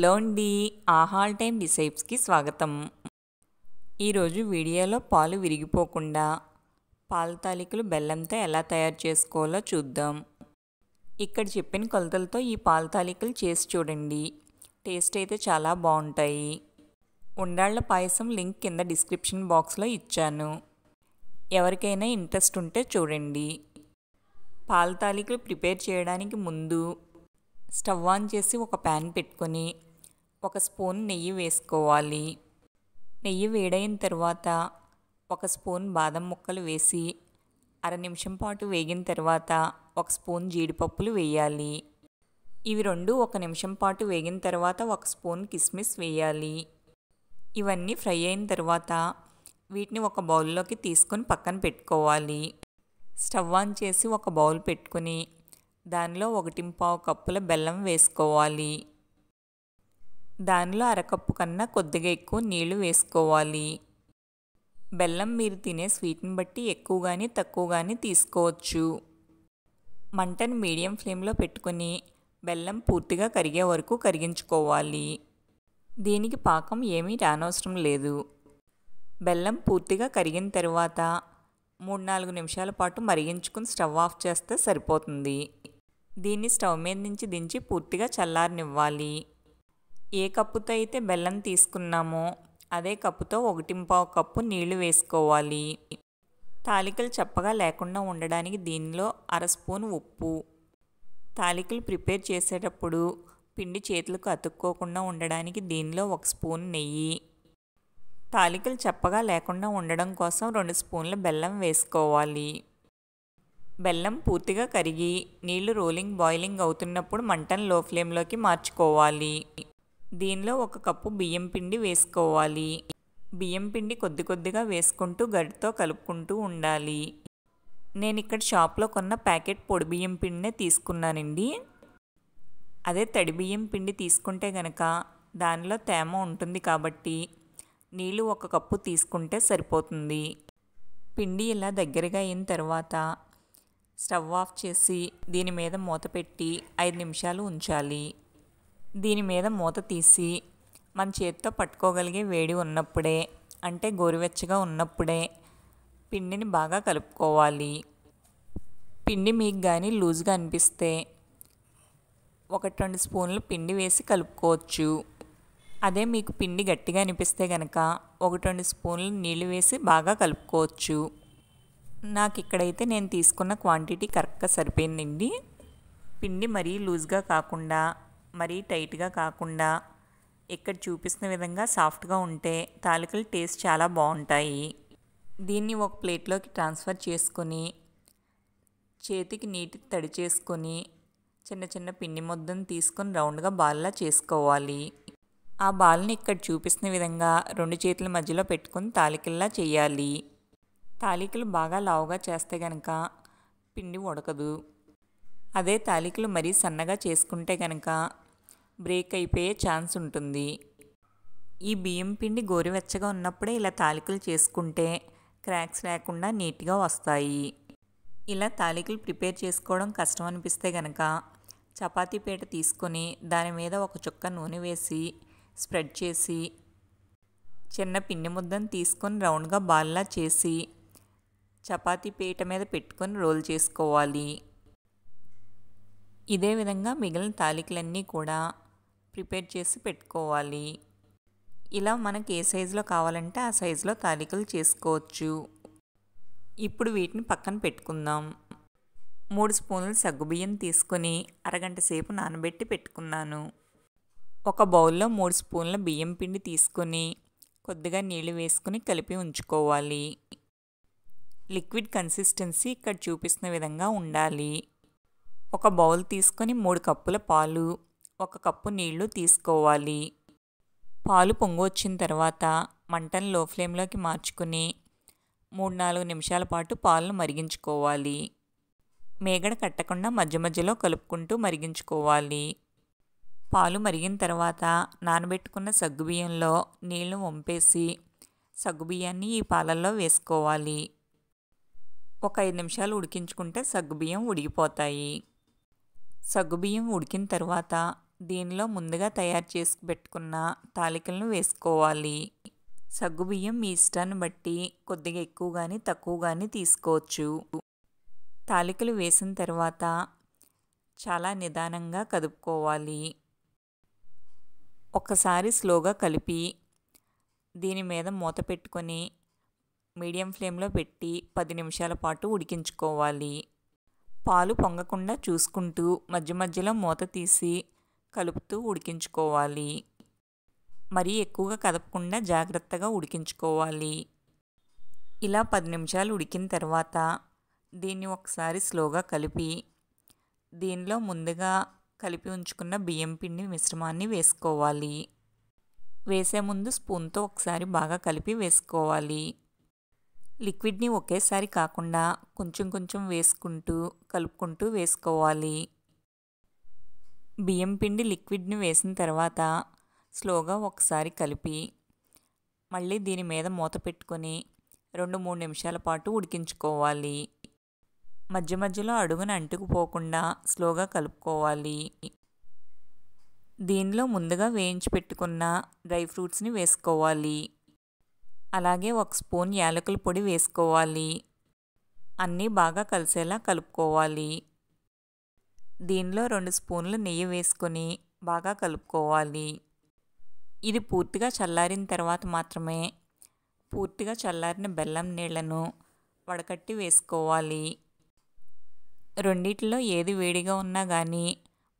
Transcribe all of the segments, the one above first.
Hello అండి, ఆహాల్ time డిసైప్స్కి స్వాగతం. ఈరోజు వీడియోలో పాలు విరిగిపోకుండా పాల తాలికలు బెల్లంతో ఎలా తయారు చేసుకోవాలో చూద్దాం. ఇక్కడ చెప్పిన కొలతలతో ఈ పాల తాలికలు చేసి చూడండి. టేస్ట్ అయితే చాలా బాగుంటాయి. ఉండాళ్ళ పాయసం లింక్ కింద డిస్క్రిప్షన్ బాక్స్లో ఇచ్చాను. ఎవరికైనా ఇంట్రెస్ట్ ఉంటే చూడండి. పాల తాలికలు ప్రిపేర్ చేయడానికి ముందు స్టవ్ ఆన్ చేసి ఒక ప్యాన్ పెట్టుకొని ఒక స్పూన్ నెయ్యి వేసుకోవాలి. నెయ్యి వేడైన తర్వాత ఒక స్పూన్ బాదం ముక్కలు వేసి అర నిమిషం పాటు వేగిన తర్వాత ఒక స్పూన్ జీడిపప్పులు వేయాలి. ఇవి రెండు ఒక నిమిషం పాటు వేగిన తర్వాత ఒక స్పూన్ కిస్మిస్ వేయాలి. ఇవన్నీ ఫ్రై అయిన తర్వాత వీటిని ఒక బౌల్లోకి తీసుకొని పక్కన పెట్టుకోవాలి. స్టవ్ ఆన్ చేసి ఒక బౌల్ పెట్టుకొని దానిలో 1.5 కప్పుల బెల్లం వేసుకోవాలి. దానిలో అరకప్పు కన్నా కొద్దిగా ఎక్కువ నీళ్లు వేసుకోవాలి. బెల్లం మీరు తినే స్వీట్ని బట్టి ఎక్కువ కానీ తక్కువ కానీ తీసుకోవచ్చు. మంటను మీడియం ఫ్లేమ్లో పెట్టుకొని బెల్లం పూర్తిగా కరిగే వరకు కరిగించుకోవాలి. దీనికి పాకం ఏమీ రానవసరం లేదు. బెల్లం పూర్తిగా కరిగిన తర్వాత 3-4 నిమిషాల పాటు మరిగించుకుని స్టవ్ ఆఫ్ చేస్తే సరిపోతుంది. దీన్ని స్టవ్ మీద నుంచి దించి పూర్తిగా చల్లారనివ్వాలి. ఏ కప్పుతో అయితే బెల్లం తీసుకున్నామో అదే కప్పుతో 1.5 కప్పు నీళ్లు వేసుకోవాలి. తాలికలు చప్పగా లేకుండా ఉండడానికి దీనిలో అర స్పూన్ ఉప్పు. తాలికలు ప్రిపేర్ చేసేటప్పుడు పిండి చేతులకు అతుక్కోకుండా ఉండడానికి దీనిలో 1 స్పూన్ నెయ్యి. తాలికలు చప్పగా లేకుండా ఉండడం కోసం 2 స్పూన్ల బెల్లం వేసుకోవాలి. బెల్లం పూర్తిగా కరిగి నీళ్లు బాయిలింగ్ అవుతున్నప్పుడు మంటను లో ఫ్లేమ్లోకి మార్చుకోవాలి. దీనిలో 1 కప్పు బియ్యం పిండి వేసుకోవాలి. బియ్యం పిండి కొద్దిగా వేసుకుంటూ గరిటెతో కలుపుకుంటూ ఉండాలి. నేను ఇక్కడ షాప్లో కొన్న ప్యాకెట్ పొడి బియ్యం పిండినే తీసుకున్నానండి. అదే తడి బియ్యం పిండి తీసుకుంటే గనక దానిలో తేమ ఉంటుంది కాబట్టి నీళ్లు 1 కప్పు తీసుకుంటే సరిపోతుంది. పిండి ఇలా దగ్గరగా అయిన తర్వాత స్టవ్ ఆఫ్ చేసి దీని మీద మూత పెట్టి 5 నిమిషాలు ఉంచాలి. దీని మీద మూత తీసి మన చేతితో పట్టుకోగలిగే వేడి ఉన్నప్పుడే, అంటే గోరువెచ్చగా ఉన్నప్పుడే పిండిని బాగా కలుపుకోవాలి. పిండి మీకు కానీ లూజ్గా అనిపిస్తే 1-2 స్పూన్లు పిండి వేసి కలుపుకోవచ్చు. అదే మీకు పిండి గట్టిగా అనిపిస్తే కనుక 1-2 స్పూన్లు నీళ్ళు వేసి బాగా కలుపుకోవచ్చు. నాకు ఇక్కడైతే నేను తీసుకున్న క్వాంటిటీ కరెక్ట్గా సరిపోయిందండి. పిండి మరీ లూజ్గా కాకుండా మరీ టైట్గా కాకుండా ఇక్కడ చూపిస్తున్న విధంగా సాఫ్ట్గా ఉంటే తాలికలు టేస్ట్ చాలా బాగుంటాయి. దీన్ని ఒక ప్లేట్లోకి ట్రాన్స్ఫర్ చేసుకొని చేతికి నీటి తడి చేసుకొని చిన్న పిండి ముద్దను తీసుకొని రౌండ్గా బాల్లా చేసుకోవాలి. ఆ బాల్ని ఇక్కడ చూపిస్తున్న విధంగా 2 చేతుల మధ్యలో పెట్టుకొని తాలికల్లా చేయాలి. తాలికలు బాగా లావుగా చేస్తే గనక పిండి ఉడకదు. అదే తాలికలు మరీ సన్నగా చేసుకుంటే కనుక బ్రేక్ అయిపోయే ఛాన్స్ ఉంటుంది. ఈ బియ్యం పిండి గోరువెచ్చగా ఉన్నప్పుడే ఇలా తాలికలు చేసుకుంటే క్రాక్స్ లేకుండా నీట్గా వస్తాయి. ఇలా తాలికలు ప్రిపేర్ చేసుకోవడం కష్టం అనిపిస్తే కనుక చపాతీ పీట తీసుకొని దాని మీద 1 చుక్క నూనె వేసి స్ప్రెడ్ చేసి చిన్న పిండి ముద్దను తీసుకొని రౌండ్గా బాల్లా చేసి చపాతీ పీట మీద పెట్టుకొని రోల్ చేసుకోవాలి. ఇదే విధంగా మిగిలిన తాలికలన్నీ కూడా ప్రిపేర్ చేసి పెట్టుకోవాలి. ఇలా మనకి ఏ సైజులో కావాలంటే ఆ సైజులో తాలికలు చేసుకోవచ్చు. ఇప్పుడు వీటిని పక్కన పెట్టుకుందాం. 3 స్పూన్లు సగ్గుబియ్యం తీసుకొని అరగంట సేపు నానబెట్టి పెట్టుకున్నాను. ఒక బౌల్లో 3 స్పూన్ల బియ్యం పిండి తీసుకొని కొద్దిగా నీళ్లు వేసుకుని కలిపి ఉంచుకోవాలి. లిక్విడ్ కన్సిస్టెన్సీ ఇక్కడ చూపిస్తున్న విధంగా ఉండాలి. ఒక బౌల్ తీసుకొని 3 కప్పుల పాలు 1 కప్పు నీళ్లు తీసుకోవాలి. పాలు పొంగు వచ్చిన తర్వాత మంటను లో ఫ్లేమ్లోకి మార్చుకుని 3-4 నిమిషాల పాటు పాలను మరిగించుకోవాలి. మేగడ కట్టకుండా మధ్యలో కలుపుకుంటూ మరిగించుకోవాలి. పాలు మరిగిన తర్వాత నానబెట్టుకున్న సగ్గుబియ్యంలో నీళ్లు వంపేసి సగ్గుబియ్యాన్ని ఈ పాలల్లో వేసుకోవాలి. ఒక 5 నిమిషాలు ఉడికించుకుంటే సగ్గుబియ్యం ఉడికిపోతాయి. సగ్గుబియ్యం ఉడికిన తర్వాత దీనిలో ముందుగా తయారు చేసి పెట్టుకున్న తాలికలను వేసుకోవాలి. సగ్గుబియ్యం మీ ఇష్టాన్ని బట్టి కొద్దిగా ఎక్కువ కానీ తక్కువ కానీ తీసుకోవచ్చు. తాలికలు వేసిన తర్వాత చాలా నిదానంగా కదుపుకోవాలి. ఒకసారి స్లోగా కలిపి దీని మీద మూత పెట్టుకొని మీడియం ఫ్లేమ్లో పెట్టి 10 నిమిషాల పాటు ఉడికించుకోవాలి. పాలు పొంగకుండా చూసుకుంటూ మధ్య మధ్యలో మూత తీసి కలుపుతూ ఉడికించుకోవాలి. మరీ ఎక్కువగా కదపకుండా జాగ్రత్తగా ఉడికించుకోవాలి. ఇలా 10 నిమిషాలు ఉడికిన తర్వాత దీన్ని ఒకసారి స్లోగా కలిపి దీనిలో ముందుగా కలిపి ఉంచుకున్న బియ్యం పిండి మిశ్రమాన్ని వేసుకోవాలి. వేసే ముందు స్పూన్తో ఒకసారి బాగా కలిపి వేసుకోవాలి. లిక్విడ్ని ఒకేసారి కాకుండా కొంచెం కొంచెం వేసుకుంటూ కలుపుకుంటూ వేసుకోవాలి. బియ్యం పిండి లిక్విడ్ని వేసిన తర్వాత స్లోగా ఒకసారి కలిపి మళ్ళీ దీని మీద మూత పెట్టుకొని 2-3 నిమిషాల పాటు ఉడికించుకోవాలి. మధ్య మధ్యలో అడుగున అంటుకుపోకుండా స్లోగా కలుపుకోవాలి. దీనిలో ముందుగా వేయించి పెట్టుకున్న డ్రై ఫ్రూట్స్ని వేసుకోవాలి. అలాగే 1 స్పూన్ యాలకుల పొడి వేసుకోవాలి. అన్నీ బాగా కలిసేలా కలుపుకోవాలి. దీనిలో 2 స్పూన్లు నెయ్యి వేసుకొని బాగా కలుపుకోవాలి. ఇది పూర్తిగా చల్లారిన తర్వాత మాత్రమే పూర్తిగా చల్లారిన బెల్లం నీళ్లను వడకట్టి వేసుకోవాలి. రెండిట్లో ఏది వేడిగా ఉన్నా కానీ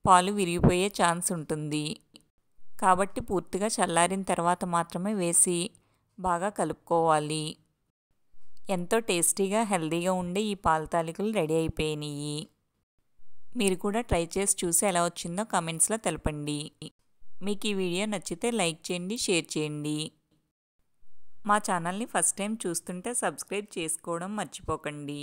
పాలు విరిగిపోయే ఛాన్స్ ఉంటుంది. కాబట్టి పూర్తిగా చల్లారిన తర్వాత మాత్రమే వేసి బాగా కలుపుకోవాలి. ఎంతో టేస్టీగా హెల్తీగా ఉండే ఈ పాల తాలికలు రెడీ అయిపోయినాయి. మీరు కూడా ట్రై చేసి చూసి ఎలా వచ్చిందో కామెంట్స్లో తెలపండి. మీకు ఈ వీడియో నచ్చితే లైక్ చేయండి, షేర్ చేయండి. మా ఛానల్ని ఫస్ట్ టైం చూస్తుంటే సబ్స్క్రైబ్ చేసుకోవడం మర్చిపోకండి.